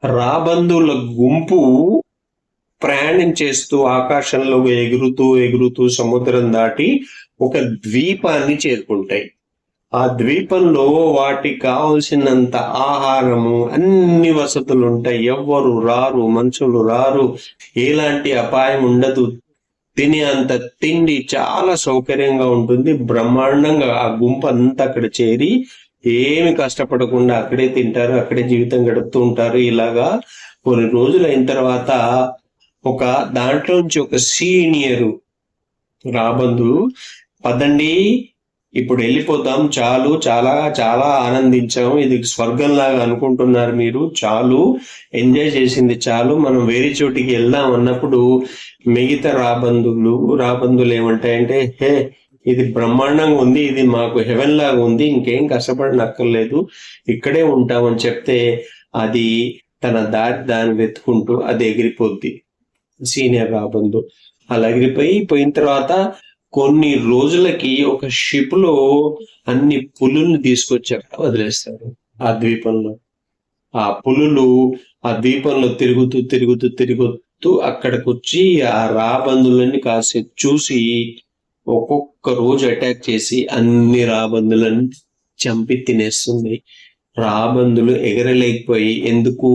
రాబందుల గుంపు ప్రయాణం చేస్తూ ఆకాశంలో ఎగురుతూ ఎగురుతూ సముద్రం దాటి ఒక ద్వీపాన్ని చేరుకుంటాయి. ఆ ద్వీపంలో వాటికి కావలసినంత ఆహారము, అన్ని వసతులు ఉంటాయి. ఎవ్వరు రారు, మనుషులు రారు, ఎలాంటి అపాయం ఉండదు. తినే అంత తిండి చాలా సౌకర్యంగా ఉంటుంది. బ్రహ్మాండంగా ఆ గుంపు అంతా అక్కడ చేరి ఏమి కష్టపడకుండా అక్కడే తింటారు, అక్కడే జీవితం గడుపుతూ ఉంటారు. ఇలాగా కొన్ని రోజులు అయిన తర్వాత ఒక దాంట్లో నుంచి ఒక సీనియర్ రాబందు, పదండి ఇప్పుడు వెళ్ళిపోతాం, చాలు, చాలా చాలా ఆనందించాం, ఇది స్వర్గంలాగా అనుకుంటున్నారు మీరు, చాలు, ఎంజాయ్ చేసింది చాలు, మనం వేరే చోటికి వెళ్దాం అన్నప్పుడు మిగతా రాబందులు ఏమంటాయంటే, హే, ఇది బ్రహ్మాండంగా ఉంది, ఇది మాకు హెవెన్ లాగా ఉంది, ఇంకేం కష్టపడనక్కర్లేదు, ఇక్కడే ఉంటామని చెప్తే అది తన దాన్ని వెతుకుంటూ అది ఎగిరిపోద్ది. సీనియర్ రాబందు అలా పోయిన తర్వాత కొన్ని రోజులకి ఒక షిప్ లో అన్ని పులుల్ని తీసుకొచ్చారు, వదిలేస్తారు ఆ ద్వీపంలో. ఆ పులులు ఆ ద్వీపంలో తిరుగుతూ తిరుగుతూ తిరుగుతూ అక్కడికి వచ్చి ఆ రాబందులన్నీ కాసేపు చూసి ఒక్కొక్క రోజు అటాక్ చేసి అన్ని రాబందులను చంపి తినేస్తుంది. రాబందులు ఎగరలేకపోయి, ఎందుకు,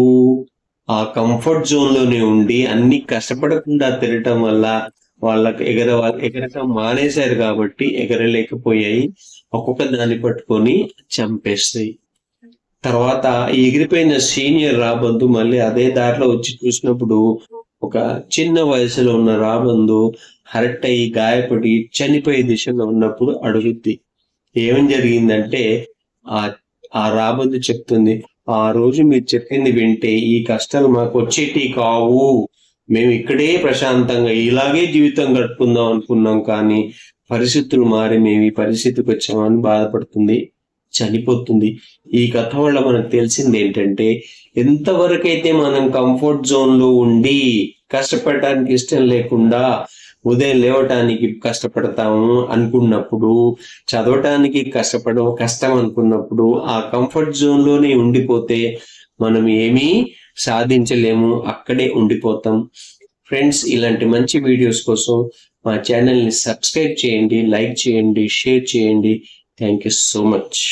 ఆ కంఫర్ట్ జోన్ లోనే ఉండి అన్ని కష్టపడకుండా తిరగటం వల్ల వాళ్ళకి ఎగరటం మానేశారు కాబట్టి ఎగరలేకపోయాయి. ఒక్కొక్క దాన్ని పట్టుకొని చంపేస్తాయి. తర్వాత ఎగిరిపోయిన సీనియర్ రాబందు మళ్ళీ అదే దారిలో వచ్చి చూసినప్పుడు ఒక చిన్న వయసులో ఉన్న రాబందు హర్ట్ అయ్యి గాయపడి చనిపోయే దిశలో ఉన్నప్పుడు అడుగుద్ది, ఏం జరిగిందంటే ఆ ఆ రాబందు చెప్తుంది, ఆ రోజు మీరు చెప్పింది వింటే ఈ కష్టాలు మాకు వచ్చేటి కావు, మేము ఇక్కడే ప్రశాంతంగా ఇలాగే జీవితం గడుపుకుందాం అనుకున్నాం, కానీ పరిస్థితులు మారి మేము ఈ పరిస్థితికి వచ్చామని బాధపడుతుంది, చనిపోతుంది. ఈ కథ వల్ల మనకు తెలిసింది ఏంటంటే, ఎంతవరకైతే మనం కంఫర్ట్ జోన్ లో ఉండి కష్టపడటానికి ఇష్టం లేకుండా ఉదయం లేవటానికి కష్టపడతాము అనుకున్నప్పుడు, చదవటానికి కష్టం అనుకున్నప్పుడు, ఆ కంఫర్ట్ జోన్ లోనే ఉండిపోతే మనం ఏమీ సాధించలేము, అక్కడే ఉండిపోతాం. ఫ్రెండ్స్, ఇలాంటి మంచి వీడియోస్ కోసం మా ఛానల్ని సబ్స్క్రైబ్ చేయండి, లైక్ చేయండి, షేర్ చేయండి. Thank you so much.